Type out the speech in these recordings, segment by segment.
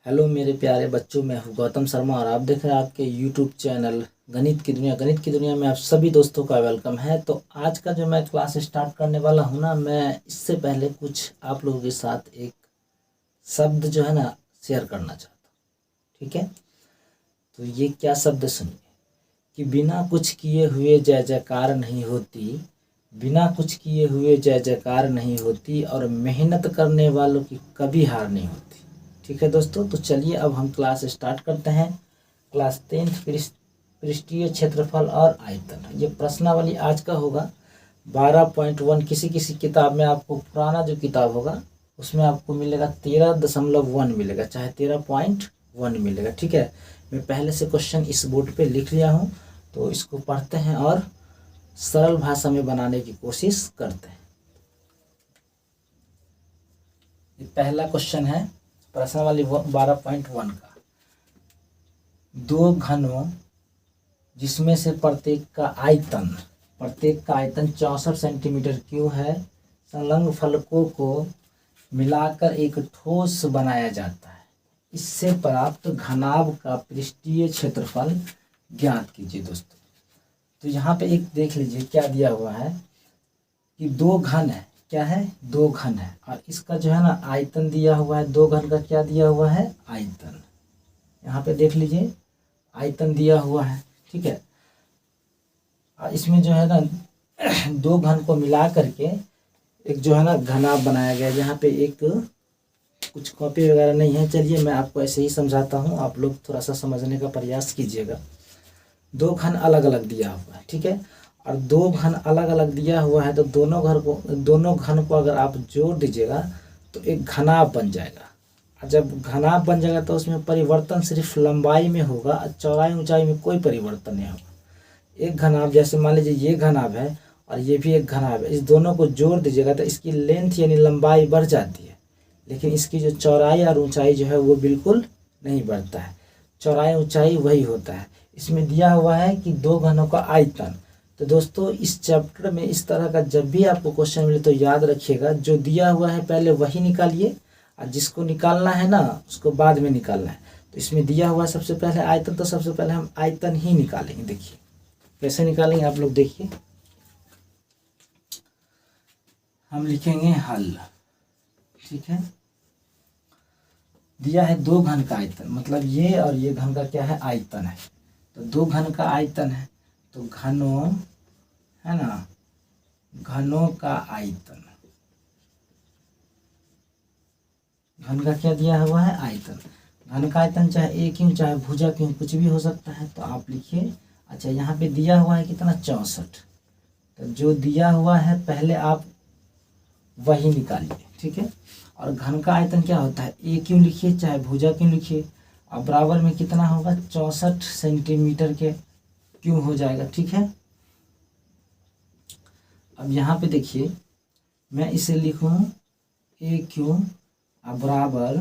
Hello मेरे प्यारे बच्चों, मैं हूं गौतम शर्मा और आप देख रहे हैं आपके यूट्यूब चैनल गणित की दुनिया। गणित की दुनिया में आप सभी दोस्तों का वेलकम है। तो आज का जो मैं क्लास स्टार्ट करने वाला हूं ना, मैं इससे पहले कुछ आप लोगों के साथ एक शब्द जो है ना शेयर करना चाहता हूँ। ठीक है, तो ये क्या शब्द सुनिए कि बिना कुछ किए हुए जय जयकार नहीं होती, बिना कुछ किए हुए जय जयकार नहीं होती और मेहनत करने वालों की कभी हार नहीं होती। ठीक है दोस्तों, तो चलिए अब हम क्लास स्टार्ट करते हैं। क्लास 10th पृष्ठीय क्षेत्रफल और आयतन, ये प्रश्नावली आज का होगा 12.1। किसी किसी किताब में आपको पुराना जो किताब होगा उसमें आपको मिलेगा 13.1 मिलेगा, चाहे 13.1 मिलेगा। ठीक है, मैं पहले से क्वेश्चन इस बोर्ड पे लिख लिया हूँ, तो इसको पढ़ते हैं और सरल भाषा में बनाने की कोशिश करते हैं। ये पहला क्वेश्चन है प्रश्नावली 12.1 का। दो घनों जिसमें से प्रत्येक का आयतन 64 सेंटीमीटर क्यूब है, संलग्न फलकों को मिलाकर एक ठोस बनाया जाता है। इससे प्राप्त घनाभ का पृष्ठीय क्षेत्रफल ज्ञात कीजिए। दोस्तों, तो यहाँ पे एक देख लीजिए क्या दिया हुआ है कि दो घन है। क्या है? दो घन है, और इसका जो है ना आयतन दिया हुआ है। दो घन का क्या दिया हुआ है? आयतन। यहाँ पे देख लीजिए आयतन दिया हुआ है। ठीक है, और इसमें जो है ना दो घन को मिला करके एक जो है ना घनाभ बनाया गया। यहाँ पे एक कुछ कॉपी वगैरह नहीं है, चलिए मैं आपको ऐसे ही समझाता हूँ, आप लोग थोड़ा सा समझने का प्रयास कीजिएगा। दो घन अलग अलग दिया हुआ है, ठीक है, और दो घन अलग अलग दिया हुआ है, तो दोनों घन को अगर आप जोड़ दीजिएगा तो एक घनाभ बन जाएगा। और जब घनाभ बन जाएगा तो उसमें परिवर्तन सिर्फ लंबाई में होगा, चौड़ाई ऊंचाई में कोई परिवर्तन नहीं होगा। एक घनाभ, जैसे मान लीजिए ये घनाभ है और ये भी एक घनाभ है, इस दोनों को जोड़ दीजिएगा तो इसकी लेंथ यानी लंबाई बढ़ जाती है, लेकिन इसकी जो चौड़ाई और ऊंचाई जो है वो बिल्कुल नहीं बढ़ता है। चौड़ाई ऊंचाई वही होता है। इसमें दिया हुआ है कि दो घनों का आयतन। तो दोस्तों, इस चैप्टर में इस तरह का जब भी आपको क्वेश्चन मिले तो याद रखिएगा, जो दिया हुआ है पहले वही निकालिए, और जिसको निकालना है ना उसको बाद में निकालना है। तो इसमें दिया हुआ है सबसे पहले आयतन, तो सबसे पहले हम आयतन ही निकालेंगे। देखिए कैसे निकालेंगे, आप लोग देखिए। हम लिखेंगे हल। ठीक है, दिया है दो घन का आयतन, मतलब ये और ये घन का क्या है? आयतन है। तो दो घन का आयतन है, तो घनों है ना, घनों का आयतन, घन का क्या दिया हुआ है? आयतन। घन का आयतन चाहे एक क्यों चाहे भुजा क्यों कुछ भी हो सकता है, तो आप लिखिए। अच्छा, यहाँ पे दिया हुआ है कितना? 64। तो जो दिया हुआ है पहले आप वही निकालिए। ठीक है, और घन का आयतन क्या होता है? ए क्यों लिखिए चाहे भुजा क्यों लिखिए, और बराबर में कितना होगा? 64 सेंटीमीटर के क्यों हो जाएगा। ठीक है, अब यहाँ पे देखिए मैं इसे लिखूं ए क्यों बराबर,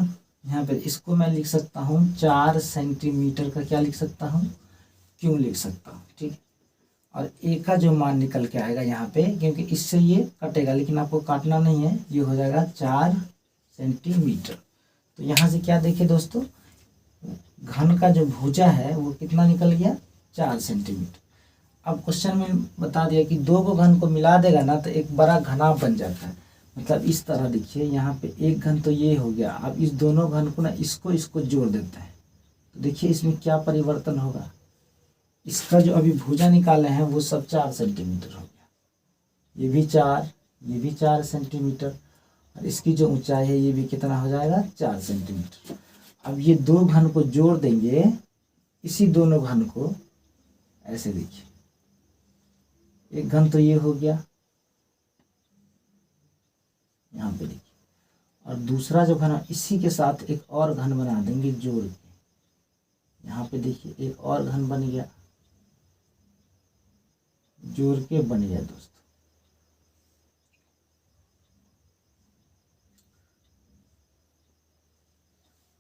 यहाँ पे इसको मैं लिख सकता हूँ 4 सेंटीमीटर का क्या लिख सकता हूँ? क्यों लिख सकता हूँ। ठीक, और ए का जो मान निकल के आएगा यहाँ पे, क्योंकि इससे ये कटेगा लेकिन आपको काटना नहीं है, ये हो जाएगा 4 सेंटीमीटर। तो यहाँ से क्या देखिए दोस्तों, घन का जो भुजा है वो कितना निकल गया? 4 सेंटीमीटर। अब क्वेश्चन में बता दिया कि दो को घन को मिला देगा ना तो एक बड़ा घनाभ बन जाता है। मतलब इस तरह देखिए, यहाँ पे एक घन तो ये हो गया, अब इस दोनों घन को ना इसको जोड़ देते हैं, तो देखिए इसमें क्या परिवर्तन होगा। इसका जो अभी भुजा निकाले हैं वो सब 4 सेंटीमीटर हो गया, ये भी 4, ये भी 4 सेंटीमीटर, और इसकी जो ऊंचाई है ये भी कितना हो जाएगा? 4 सेंटीमीटर। अब ये दो घन को जोड़ देंगे, इसी दोनों घन को ऐसे देखिए, एक घन तो ये हो गया यहाँ पे देखिए, और दूसरा जो घन है इसी के साथ एक और घन बना देंगे जोड़ के, यहाँ पे देखिए एक और घन बन गया, जोड़ के बन गया दोस्तों।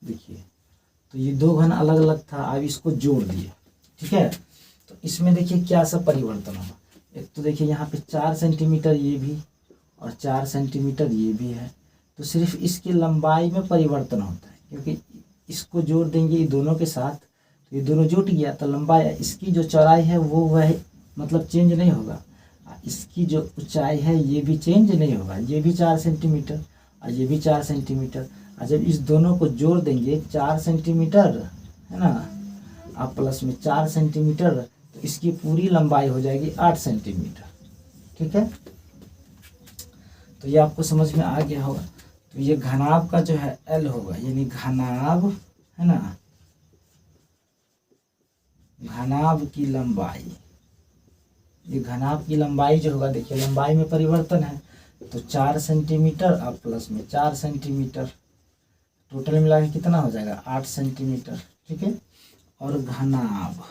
देखिए, तो ये दो घन अलग अलग था, अब इसको जोड़ दिए। ठीक है, तो इसमें देखिए क्या सब परिवर्तन होगा। एक तो देखिए यहाँ पे 4 सेंटीमीटर ये भी और 4 सेंटीमीटर ये भी है, तो सिर्फ इसकी लंबाई में परिवर्तन होता है, क्योंकि इसको जोड़ देंगे ये दोनों के साथ, तो ये दोनों जुट गया, तो लंबाई इसकी जो चौड़ाई है वो वह मतलब चेंज नहीं होगा। इसकी जो ऊंचाई है ये भी चेंज नहीं होगा, ये भी 4 सेंटीमीटर और ये भी 4 सेंटीमीटर। और जब इस दोनों को जोड़ देंगे 4 सेंटीमीटर है ना, आप प्लस में 4 सेंटीमीटर, तो इसकी पूरी लंबाई हो जाएगी 8 सेंटीमीटर। ठीक है, तो ये आपको समझ में आ गया होगा। तो ये घनाभ का जो है L होगा, यानी घनाभ है ना, घनाभ की लंबाई, ये घनाभ की लंबाई जो होगा, देखिए लंबाई में परिवर्तन है, तो 4 सेंटीमीटर और प्लस में 4 सेंटीमीटर, टोटल मिला के कितना हो जाएगा 8 सेंटीमीटर। ठीक है, और घनाभ,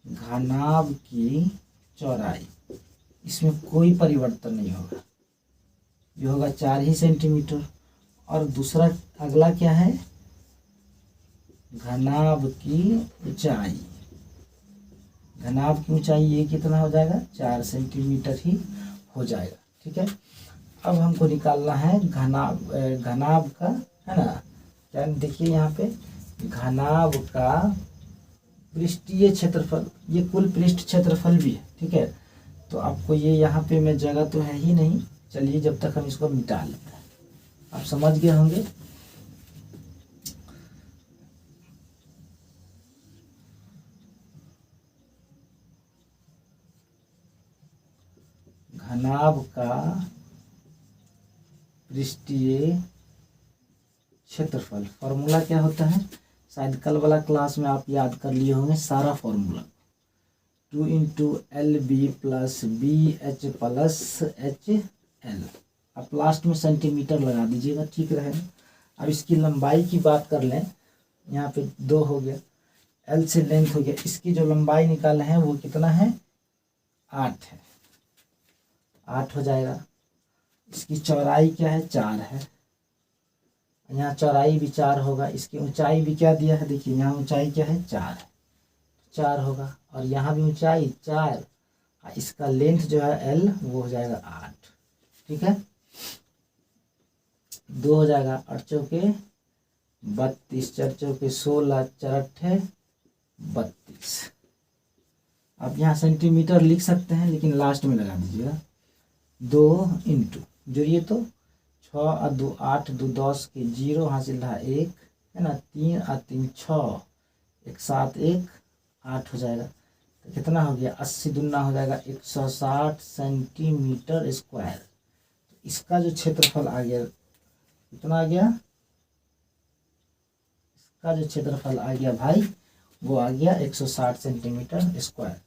घनाभ की चौड़ाई, इसमें कोई परिवर्तन नहीं होगा, ये होगा 4 ही सेंटीमीटर। और दूसरा अगला क्या है, घनाभ की ऊंचाई, घनाभ की ऊंचाई ये कितना हो जाएगा 4 सेंटीमीटर ही हो जाएगा। ठीक है, अब हमको निकालना है घनाभ, घनाभ का है ना, क्या देखिए यहाँ पे घनाभ का पृष्ठीय क्षेत्रफल, ये कुल पृष्ठ क्षेत्रफल भी है। ठीक है, तो आपको ये यहाँ पे मैं जगह तो है ही नहीं, चलिए जब तक हम इसको मिटा लेते हैं, आप समझ गए होंगे। घनाभ का पृष्ठीय क्षेत्रफल, फॉर्मूला क्या होता है, शायद कल वाला क्लास में आप याद कर लिए होंगे सारा formula, 2 into L B plus B H plus H L. आप लास्ट में सेंटीमीटर लगा दीजिएगा, ठीक रहेगा। अब इसकी लंबाई की बात कर लें, यहाँ पे 2 हो गया, एल से लेंथ हो गया, इसकी जो लंबाई निकाले हैं वो कितना है 8 है, 8 हो जाएगा। इसकी चौड़ाई क्या है 4 है, यहाँ चौड़ाई भी 4 होगा, इसकी ऊंचाई भी क्या दिया है, देखिए यहाँ ऊंचाई क्या है 4 है, 4 होगा, और यहाँ भी ऊंचाई 4, इसका लेंथ जो है एल वो हो जाएगा 8। ठीक है, 2 हो जाएगा, 8 चौके 32, 4 चौके 16, 4 अट्ठे 32। आप यहाँ सेंटीमीटर लिख सकते हैं लेकिन लास्ट में लगा दीजिएगा। 2 इंटू जोड़िए तो 6 और 2 8, 2 10 के 0 हासिल रहा 1 है ना, 3 और 3 6, 1 7 1 8 हो जाएगा, तो कितना हो गया 80 दूना हो जाएगा 160 सेंटीमीटर स्क्वायर। तो इसका जो क्षेत्रफल आ गया कितना आ गया, इसका जो क्षेत्रफल आ गया भाई वो आ गया 160 सेंटीमीटर स्क्वायर।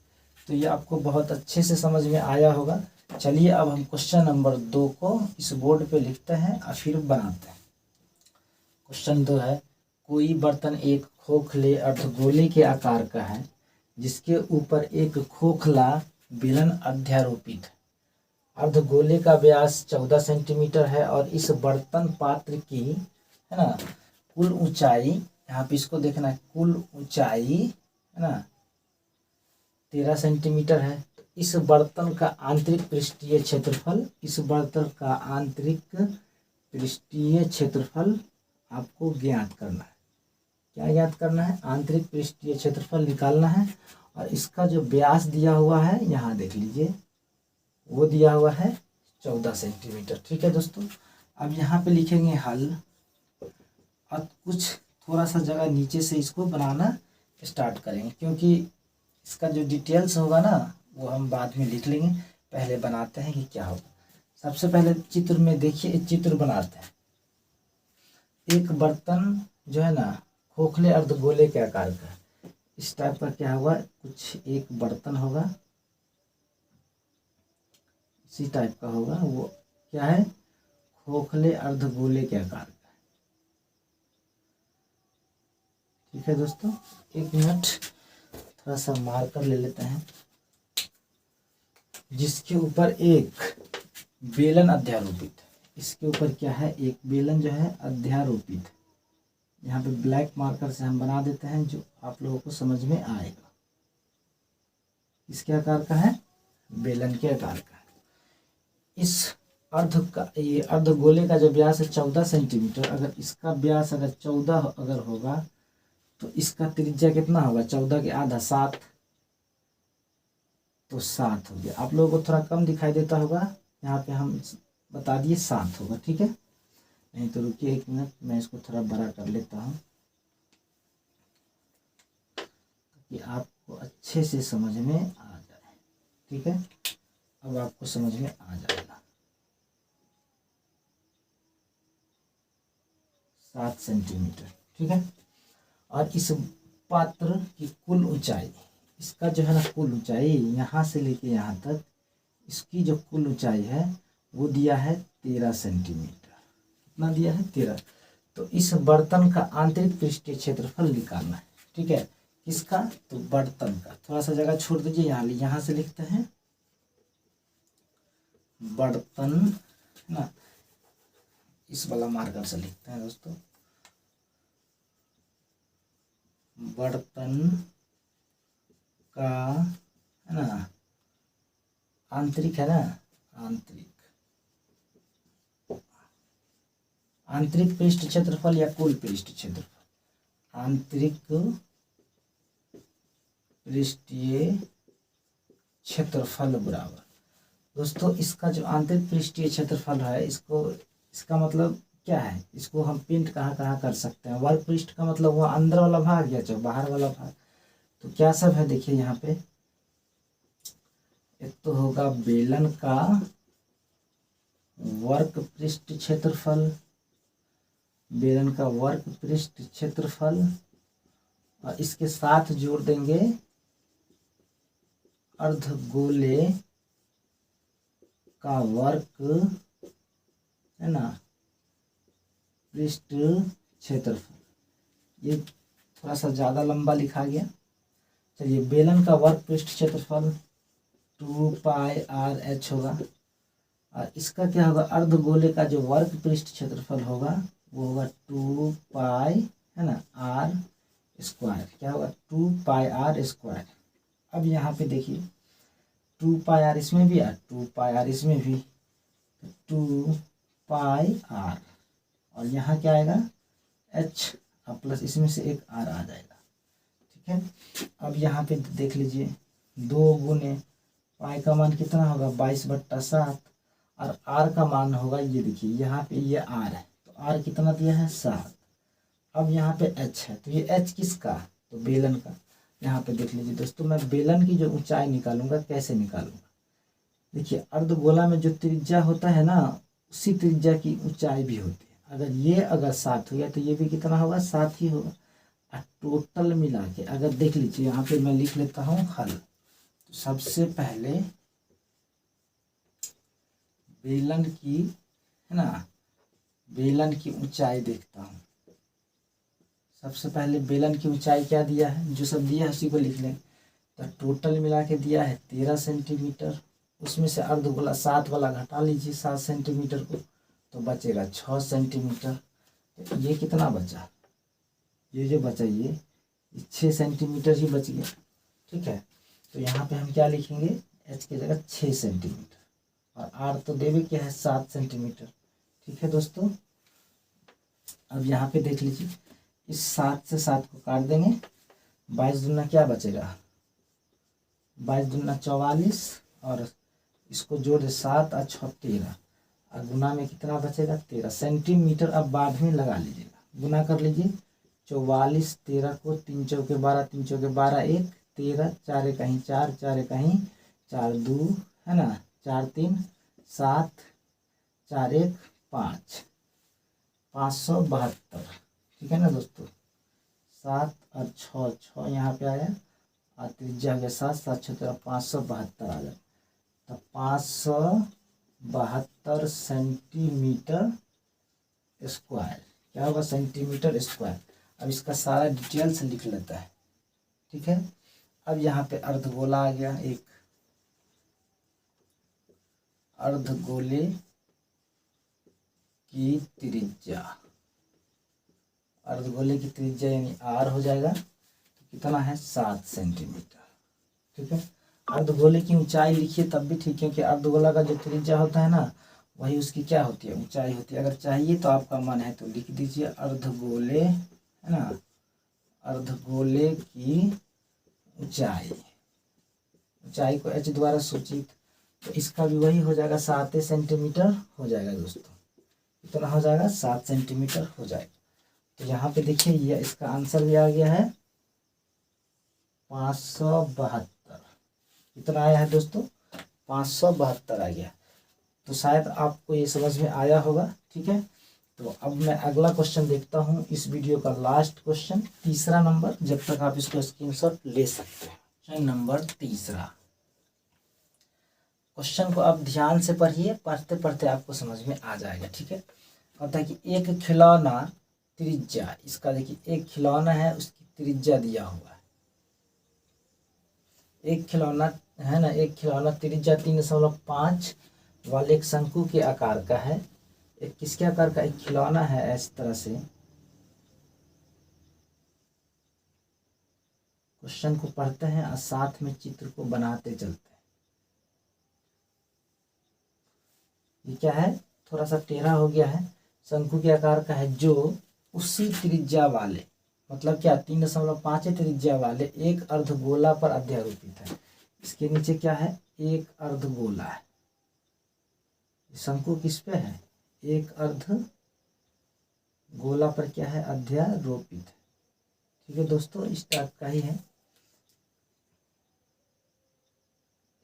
तो ये आपको बहुत अच्छे से समझ में आया होगा। चलिए अब हम क्वेश्चन नंबर 2 को इस बोर्ड पे लिखते हैं और फिर बनाते हैं। क्वेश्चन 2 है, कोई बर्तन एक खोखले अर्धगोले के आकार का है जिसके ऊपर एक खोखला बेलन अध्यारोपित है। अर्धगोले का व्यास 14 सेंटीमीटर है और इस बर्तन पात्र की है ना कुल ऊंचाई, यहाँ पे इसको देखना है, कुल ऊंचाई है ना 13 सेंटीमीटर है। तो इस बर्तन का आंतरिक पृष्ठीय क्षेत्रफल, इस बर्तन का आंतरिक पृष्ठीय क्षेत्रफल आपको ज्ञात करना है। क्या ज्ञात करना है, आंतरिक पृष्ठीय क्षेत्रफल निकालना है। और इसका जो व्यास दिया हुआ है यहाँ देख लीजिए, वो दिया हुआ है 14 सेंटीमीटर। ठीक है दोस्तों, अब यहाँ पे लिखेंगे हल, और कुछ थोड़ा सा जगह नीचे से इसको बनाना स्टार्ट करेंगे, क्योंकि इसका जो डिटेल्स होगा ना वो हम बाद में लिख लेंगे। पहले बनाते हैं कि क्या होगा। सबसे पहले चित्र में देखिए, एक चित्र बनाते हैं। एक बर्तन जो है ना खोखले अर्धगोले के आकार का, इस टाइप का क्या होगा, कुछ एक बर्तन होगा इसी टाइप का होगा, वो क्या है खोखले अर्धगोले के आकार का। ठीक है दोस्तों, एक मिनट थोड़ा सा मार्कर ले लेते हैं, जिसके ऊपर एक बेलन अध्यारोपित है। इसके ऊपर क्या है, एक बेलन जो है अध्यारोपित। यहाँ पे ब्लैक मार्कर से हम बना देते हैं जो आप लोगों को समझ में आएगा। इसके आकार का है, बेलन के आकार का है। इस ये अर्धगोले का जो व्यास है 14 सेंटीमीटर, अगर इसका व्यास अगर 14 अगर होगा तो इसका त्रिज्या कितना होगा? 14 के आधा 7, तो 7 हो गया। आप लोगों को थोड़ा कम दिखाई देता होगा, यहाँ पे हम बता दिए 7 होगा, ठीक है। नहीं तो रुकिए 1 मिनट, मैं इसको थोड़ा बड़ा कर लेता हूँ कि आपको अच्छे से समझ में आ जाए, ठीक है। अब आपको समझ में आ जाएगा। 7 सेंटीमीटर, ठीक है। और इस पात्र की कुल ऊंचाई, इसका जो है ना कुल ऊंचाई यहाँ से लेके यहाँ तक, इसकी जो कुल ऊंचाई है वो दिया है 13 सेंटीमीटर। कितना दिया है? 13। तो इस बर्तन का आंतरिक पृष्ठीय क्षेत्रफल निकालना है, ठीक है। किसका? तो बर्तन का। थोड़ा सा जगह छोड़ दीजिए, यहाँ से लिखते हैं बर्तन, है ना। इस वाला मार्कर से लिखते हैं दोस्तों, बर्तन का, है ना, आंतरिक, है ना, आंतरिक पृष्ठ क्षेत्रफल या कुल पृष्ठ क्षेत्रफल, आंतरिक पृष्ठीय क्षेत्रफल बराबर। दोस्तों इसका जो आंतरिक पृष्ठीय क्षेत्रफल है, इसका मतलब क्या है? इसको हम पिंट कहाँ कहाँ कर सकते हैं? वर्ग पृष्ठ का मतलब हुआ अंदर वाला भाग या जो बाहर वाला भाग। तो क्या सब है देखिए यहाँ पे, एक तो होगा बेलन का वर्ग पृष्ठ क्षेत्रफल, बेलन का वर्ग पृष्ठ क्षेत्रफल, और इसके साथ जोड़ देंगे अर्धगोले का वर्ग, है ना, पृष्ठ क्षेत्रफल। ये थोड़ा सा ज़्यादा लंबा लिखा गया। चलिए, बेलन का वर्ग पृष्ठ क्षेत्रफल 2πr/h होगा, और इसका क्या होगा? अर्धगोले का जो वर्ग पृष्ठ क्षेत्रफल होगा वो होगा 2π, है ना, r²। क्या होगा? 2πr²। अब यहाँ पे देखिए 2πr इसमें भी और 2πr इसमें भी, 2πr, और यहाँ क्या आएगा? h, और प्लस इसमें से एक r आ जाएगा, ठीक है। अब यहाँ पे देख लीजिए 2 गुने पाई का मान कितना होगा? 22/7, और r का मान होगा, ये देखिए यहाँ पे ये r है, तो r कितना दिया है? 7। अब यहाँ पे h है, तो ये h किसका? तो बेलन का। यहाँ पे देख लीजिए दोस्तों, मैं बेलन की जो ऊंचाई निकालूंगा, कैसे निकालूंगा? देखिए, अर्धगोला में जो त्रिज्या होता है ना, उसी त्रिज्या की ऊंचाई भी होती है। अगर ये 7 हो गया तो ये भी कितना होगा? 7 ही होगा। और टोटल मिला के अगर देख लीजिए, यहाँ पे मैं लिख लेता हूँ हल। तो सबसे पहले बेलन की, है ना, बेलन की ऊंचाई देखता हूँ। सबसे पहले बेलन की ऊंचाई क्या दिया है? जो सब दिया है उसी को लिख लें। तो टोटल मिला के दिया है 13 सेंटीमीटर, उसमें से अर्धगोला 7 वाला घटा लीजिए 7 सेंटीमीटर को, तो बचेगा 6 सेंटीमीटर। तो ये कितना बचा? ये जो बचा ये 6 सेंटीमीटर ही बच गया, ठीक है। तो यहाँ पे हम क्या लिखेंगे? h की जगह 6 सेंटीमीटर, और r तो देवे क्या है? 7 सेंटीमीटर, ठीक है दोस्तों। अब यहाँ पे देख लीजिए, इस 7 से 7 को काट देंगे, 22 दूना क्या बचेगा? 22 दूना 44, और इसको जोड़ दे 7 और 6 13, और गुना में कितना बचेगा? 13 सेंटीमीटर। अब बाद में लगा लीजिएगा, गुना कर लीजिए। 44 13 को 3 चौके 12, 3 चौके 12, 1 13, 4 कहीं 4, 4 कहीं 4 2, है ना, 4 3 7, 4 1 5, 572, ठीक है ना दोस्तों। 7 और 6 यहाँ पे आया, और त्रिज्या के साथ 7 6 572 आ जाए। तो 572 सेंटीमीटर स्क्वायर, क्या होगा? Centimetre square. अब इसका सारा डिटेल्स लिख लेता है, ठीक है। अब यहाँ पे अर्धगोला आ गया, एक अर्धगोले की त्रिज्या, अर्धगोले की त्रिज्या यानी r हो जाएगा, तो कितना है? 7 सेंटीमीटर, ठीक है। अर्धगोले की ऊंचाई लिखिए तब भी ठीक है, क्योंकि अर्धगोला का जो त्रिज्या होता है ना, वही उसकी क्या होती है, ऊंचाई होती है। अगर चाहिए तो आपका मन है तो लिख दीजिए अर्धगोले, है ना, अर्धगोले की ऊंचाई, ऊंचाई को h द्वारा सूचित, तो इसका भी वही हो जाएगा 7 सेंटीमीटर हो जाएगा दोस्तों। कितना हो जाएगा, 7 सेंटीमीटर हो जाएगा। तो यहाँ पे देखिए ये इसका आंसर भी आ गया है 572। कितना आया है दोस्तों, 572 आ गया। तो शायद आपको ये समझ में आया होगा। ठीक है, तो अब मैं अगला क्वेश्चन देखता हूँ, इस वीडियो का लास्ट क्वेश्चन, तीसरा नंबर, जब तक आप इसको स्क्रीनशॉट ले सकते हैं। क्वेश्चन नंबर तीसरा, क्वेश्चन को आप ध्यान से पढ़िए, पढ़ते पढ़ते आपको समझ में आ जाएगा। ठीक है, कहता है कि एक खिलौना त्रिज्या, इसका देखिए एक खिलौना है, उसकी त्रिज्या दिया हुआ है। एक खिलौना है ना, एक खिलौना त्रिज्या 3.5 वाले एक शंकु के आकार का है। एक किसके आकार का, एक खिलौना है इस तरह से। क्वेश्चन को पढ़ते हैं और साथ में चित्र को बनाते चलते हैं। ये क्या है, थोड़ा सा टेढ़ा हो गया है, शंकु के आकार का है, जो उसी त्रिज्या वाले, मतलब क्या 3.5 त्रिज्या वाले एक अर्धगोला पर अध्यारोपित है। इसके नीचे क्या है, एक अर्धगोला है। शंकु किस पे है, एक अर्धगोला पर क्या है, अध्यारोपित है। ठीक है दोस्तों, इस टाइप का ही है,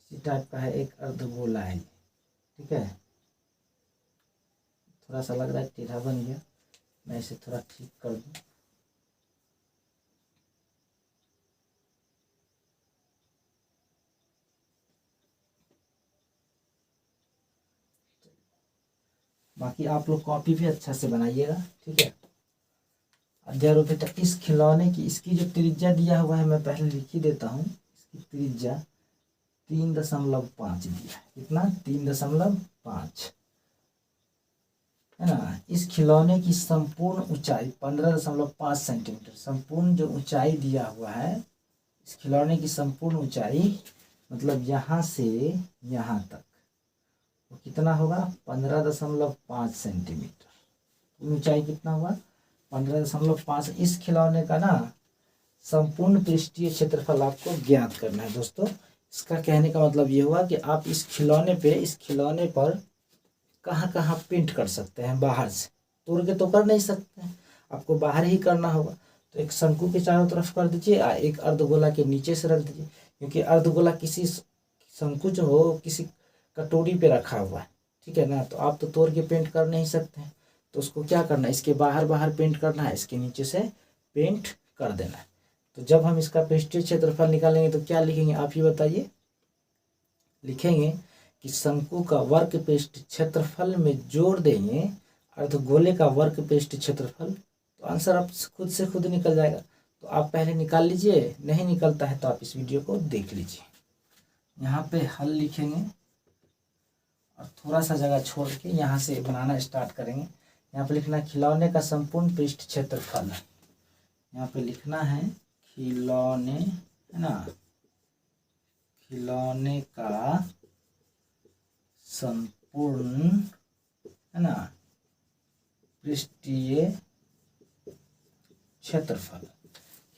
इसी टाइप का है, एक अर्धगोला है। ठीक है, थोड़ा सा लग रहा है टेढ़ा बन गया, मैं इसे थोड़ा ठीक कर दूं। बाकी आप लोग कॉपी भी अच्छा से बनाइएगा। ठीक है, अध्यारोपित इस खिलौने की, इसकी जो त्रिज्या दिया हुआ है मैं पहले लिख ही देता हूँ। इसकी त्रिज्या 3.5 दिया है। कितना, 3.5 है ना। इस खिलौने की संपूर्ण ऊंचाई 15.5 सेंटीमीटर, संपूर्ण जो ऊंचाई दिया हुआ है, इस खिलौने की संपूर्ण ऊंचाई, मतलब यहाँ से यहाँ तक वो कितना होगा, 15.5 सेंटीमीटर। ऊंचाई कितना हुआ, 15.5। इस खिलौने का ना संपूर्ण पृष्ठीय क्षेत्रफल आपको ज्ञात करना है दोस्तों। इसका कहने का मतलब ये हुआ कि आप इस खिलौने पर कहाँ कहाँ पेंट कर सकते हैं। बाहर से तोड़ के तो कर नहीं सकते हैं, आपको बाहर ही करना होगा। तो एक शंकु के चारों तरफ कर दीजिए, एक अर्धगोला के नीचे से रख दीजिए, क्योंकि अर्धगोला किसी शंकु जो हो किसी कटोरी पे रखा हुआ है। ठीक है ना, तो आप तो तोड़ के पेंट कर नहीं सकते हैं, तो उसको क्या करना है, इसके बाहर बाहर पेंट करना है, इसके नीचे से पेंट कर देना है। तो जब हम इसका पृष्ठीय क्षेत्रफल निकालेंगे तो क्या लिखेंगे, आप ही बताइए। लिखेंगे कि शंकु का वर्ग पृष्ठ क्षेत्रफल में जोड़ देंगे अर्धगोले का वर्ग पृष्ठ क्षेत्रफल, तो आंसर आप खुद से खुद निकल जाएगा। तो आप पहले निकाल लीजिए, नहीं निकलता है तो आप इस वीडियो को देख लीजिए। यहाँ पे हल लिखेंगे और थोड़ा सा जगह छोड़ के यहाँ से बनाना स्टार्ट करेंगे। यहाँ पे लिखना है खिलौने का संपूर्ण पृष्ठ क्षेत्रफल। यहाँ पे लिखना है खिलौने, है ना, खिलौने का संपूर्ण, है ना, पृष्ठीय क्षेत्रफल।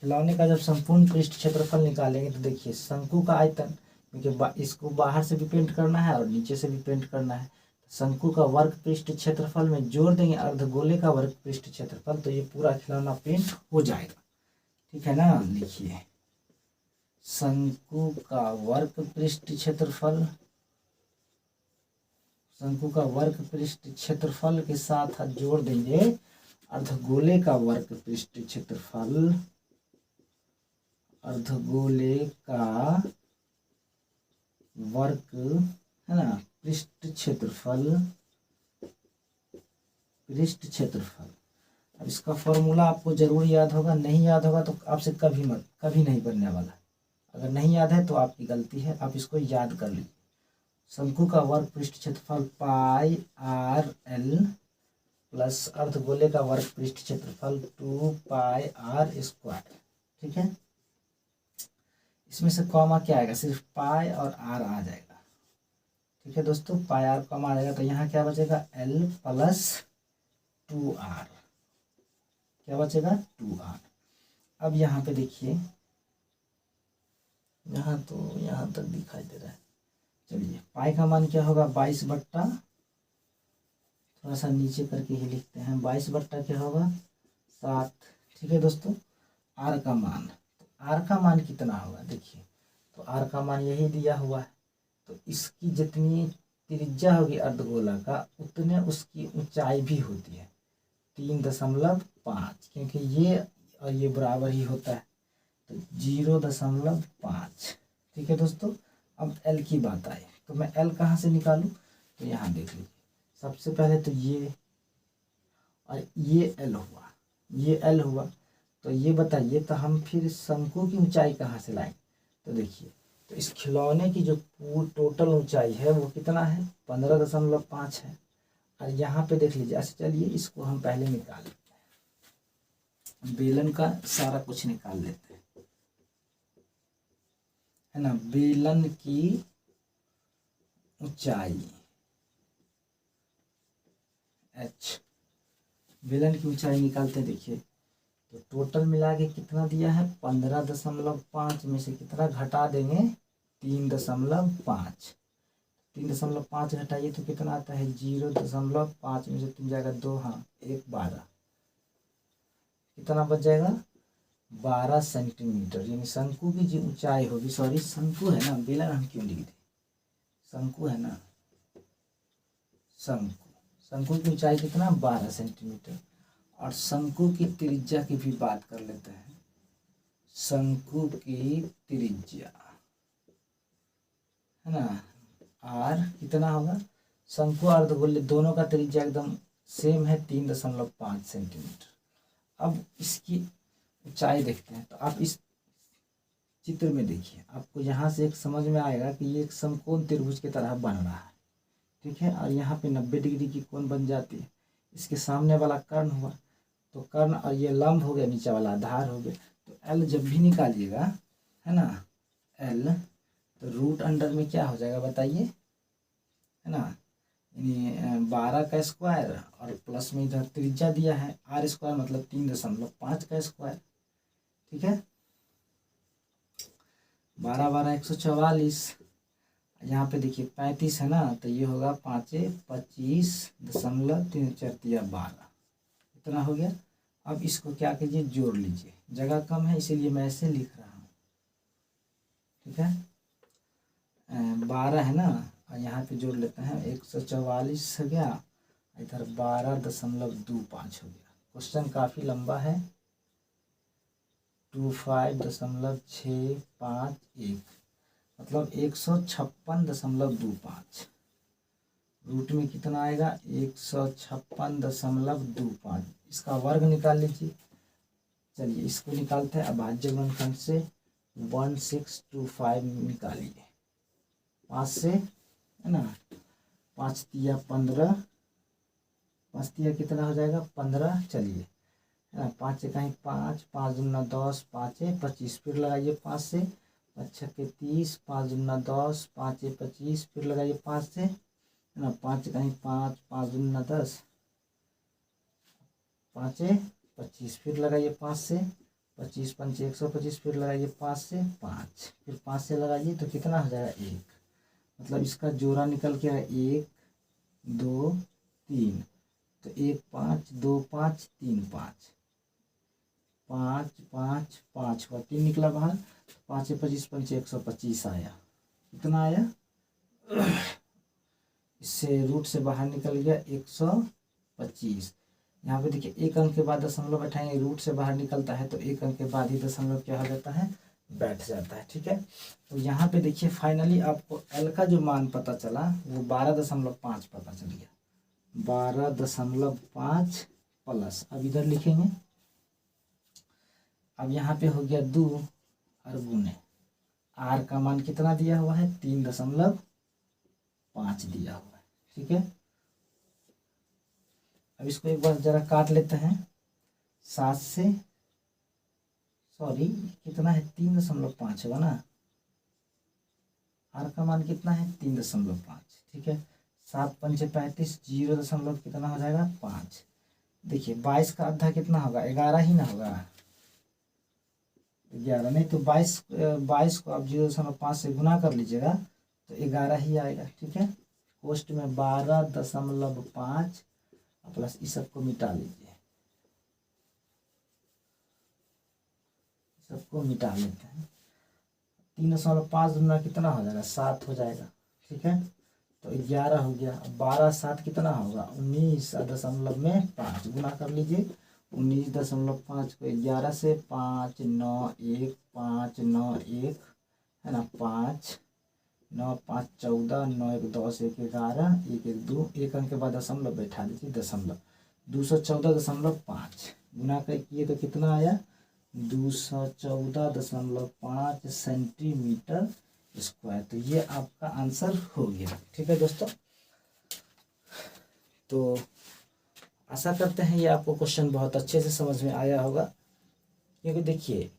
खिलौने का जब संपूर्ण पृष्ठ क्षेत्रफल निकालेंगे तो देखिए शंकु का आयतन, क्योंकि इसको बाहर से भी पेंट करना है और नीचे से भी पेंट करना है, शंकु का वर्ग पृष्ठ क्षेत्रफल में जोड़ देंगे अर्धगोले का वर्ग पृष्ठ क्षेत्रफल, तो ये पूरा खिलौना पेंट हो जाएगा। ठीक है ना, लिखिए शंकु का वर्ग पृष्ठ क्षेत्रफल, शंकु का वर्ग पृष्ठ क्षेत्रफल के साथ जोड़ देंगे अर्धगोले का वर्ग पृष्ठ क्षेत्रफल, अर्धगोले का वर्ग, है ना, पृष्ठ क्षेत्रफल, पृष्ठ क्षेत्रफल। अब इसका फॉर्मूला आपको जरूर याद होगा, नहीं याद होगा तो आपसे कभी नहीं बनने वाला। अगर नहीं याद है तो आपकी गलती है, आप इसको याद कर लीजिए। शंकु का वर्ग पृष्ठ क्षेत्रफल पाई आर एल प्लस अर्धगोले का वर्ग पृष्ठ क्षेत्रफल 2 पाई आर स्क्वायर। ठीक है, इसमें से कॉमा क्या आएगा, सिर्फ पाई और आर आ जाएगा। ठीक है दोस्तों, पाई आर कम आ जाएगा तो यहाँ क्या बचेगा L प्लस 2R, क्या बचेगा 2R। अब यहाँ पे देखिए, यहाँ तो यहाँ तक दिखाई दे रहा है। चलिए पाई का मान क्या होगा 22 बट्टा, थोड़ा सा नीचे करके ही लिखते हैं, 22 बट्टा क्या होगा 7। ठीक है दोस्तों, आर का मान, तो आर का मान कितना होगा देखिए, तो आर का मान यही दिया हुआ है, तो इसकी जितनी त्रिज्या होगी अर्धगोला का उतने उसकी ऊंचाई भी होती है 3.5, क्योंकि ये और ये बराबर ही होता है, तो 0.5। ठीक है दोस्तों, अब एल की बात आई तो मैं एल कहाँ से निकालूं, तो यहाँ देख लीजिए, सबसे पहले तो ये और ये एल हुआ, ये एल हुआ, तो ये बताइए तो हम फिर शंकु की ऊंचाई कहाँ से लाएं, तो देखिए, तो इस खिलौने की जो पूरी टोटल ऊंचाई है वो कितना है 15.5 है, और यहाँ पे देख लीजिए। अच्छा चलिए इसको हम पहले निकाल लेते हैं, बेलन का सारा कुछ निकाल लेते हैं, है ना। बेलन की ऊंचाई h, बेलन की ऊंचाई निकालते हैं। देखिए तो टोटल मिला के कितना दिया है 15.5 में से कितना घटा देंगे 3.5, 3.5 घटाइए तो कितना आता है 0.5 में से 3 जाएगा 2, हाँ 1 12, कितना बच जाएगा 12 सेंटीमीटर, यानी शंकु की जो ऊंचाई होगी, सॉरी शंकु है ना, बेलन हम क्यों लिख दे, शंकु है ना, शंकु की ऊंचाई कितना 12 सेंटीमीटर। और शंकु की त्रिज्या की भी बात कर लेते हैं, शंकु की त्रिज्या है ना, आर कितना होगा, शंकु और अर्धगोले दोनों का त्रिज्या एकदम सेम है 3.5 सेंटीमीटर। अब इसकी ऊंचाई देखते हैं, तो आप इस चित्र में देखिए, आपको यहाँ से एक समझ में आएगा कि ये एक समकोण त्रिभुज की तरह बन रहा है, ठीक है, और यहाँ पे 90 डिग्री की कोण बन जाती है। इसके सामने वाला कर्ण हुआ, तो कर्ण और ये लंब हो गया, नीचे वाला आधार हो गया, तो एल जब भी निकालिएगा है ना, एल तो रूट अंडर में क्या हो जाएगा बताइए, है ना, यानी 12 का स्क्वायर और प्लस में इधर त्रिज्या दिया है आर स्क्वायर, मतलब 3.5 का स्क्वायर। ठीक है, 12 12 144, यहाँ पे देखिए 35 है ना, तो ये होगा 5 25.3 12, इतना हो गया। अब इसको क्या कीजिए जोड़ लीजिए, जगह कम है इसीलिए मैं ऐसे लिख रहा हूँ, ठीक है, 12 है ना, और यहाँ पे जोड़ लेते हैं 144 हो गया, इधर 12.25 हो गया। क्वेश्चन काफ़ी लंबा है, 25.651, मतलब 156.25, रूट में कितना आएगा 156.25, इसका वर्ग निकाल लीजिए। चलिए इसको निकालते हैं, अभाज्य गुणनखंड से 1625 निकालिए, 5 से है ना, 5 तिया 15, 5 तिया कितना हो जाएगा 15, चलिए है ना, 5 से कहीं 5, 5 दूना 10, 5 25, फिर लगाइए 5 से, 5 छक्के 30, 5 दूना 10, 5 25, फिर लगाइए 5 से, है ना, 5 कहीं 5, 5 दूना 10, 5 25, फिर लगाइए 5 से, 25 5 125, फिर लगाइए 5 से 5, फिर 5 से लगाइए तो कितना हो जाएगा 1, मतलब इसका जोड़ा निकल के आया 1 2 3, तो 1 5 2 5 3 5, 5 5 5 हुआ, 3 निकला बाहर, 5 25 5 125 आया, कितना आया इससे रूट से बाहर निकल गया 125। यहाँ पे देखिए एक अंक के बाद दशमलव बैठाएंगे, रूट से बाहर निकलता है तो एक अंक के बाद ही दशमलव क्या हो जाता है बैठ जाता है। ठीक है, तो यहाँ पे देखिए फाइनली आपको एल का जो मान पता चला वो 12.5 पता चल गया, 12.5 प्लस, अब इधर लिखेंगे, अब यहाँ पे हो गया 2 और गुने आर का मान कितना दिया हुआ है 3.5 दिया हुआ है। ठीक है, अब इसको एक बार जरा काट लेते हैं, 7 से, सॉरी कितना है 3.5 होगा ना, आर का मान कितना है 3.5, ठीक है। 7 पंचे 35, 0 दशमलव कितना हो जाएगा 5। देखिए 22 का आधा कितना होगा 11 ही ना होगा, 11 नहीं तो 22 को आप 0.5 से गुना कर लीजिएगा तो 11 ही आएगा, ठीक है। कोष्ट में 12.5 प्लस इस सबको मिटा लीजिए, सबको मिटा लेते हैं। 3.5 गुना कितना हो जाएगा 7 हो जाएगा, ठीक है। तो 11 हो गया। 12 7 कितना होगा 19.5 गुना कर लीजिए। 19.5 को 11 से 5 9 1 5 9 1 है ना, 5 9 5 14 9 1 10 1 11 1 1 2 1 अंक के बाद दशमलव बैठा दीजिए, दशमलव 214.5 गुना कर किए तो कितना आया 214.5 सेंटीमीटर स्क्वायर। तो ये आपका आंसर हो गया, ठीक है दोस्तों। तो आशा करते हैं ये आपको क्वेश्चन बहुत अच्छे से समझ में आया होगा, क्योंकि देखिए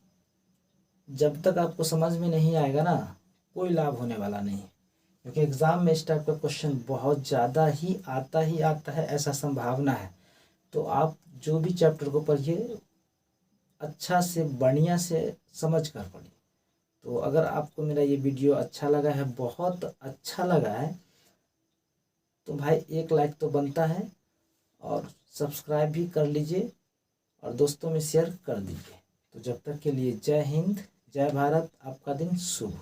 जब तक आपको समझ में नहीं आएगा ना कोई लाभ होने वाला नहीं, क्योंकि एग्ज़ाम में इस टाइप का क्वेश्चन बहुत ज़्यादा ही आता है, ऐसा संभावना है। तो आप जो भी चैप्टर को पढ़िए अच्छा से बढ़िया से समझ कर पढ़िए। तो अगर आपको मेरा ये वीडियो अच्छा लगा है, बहुत अच्छा लगा है, तो भाई एक लाइक तो बनता है और सब्सक्राइब भी कर लीजिए और दोस्तों में शेयर कर दीजिए। तो जब तक के लिए जय हिंद, जय भारत, आपका दिन शुभ।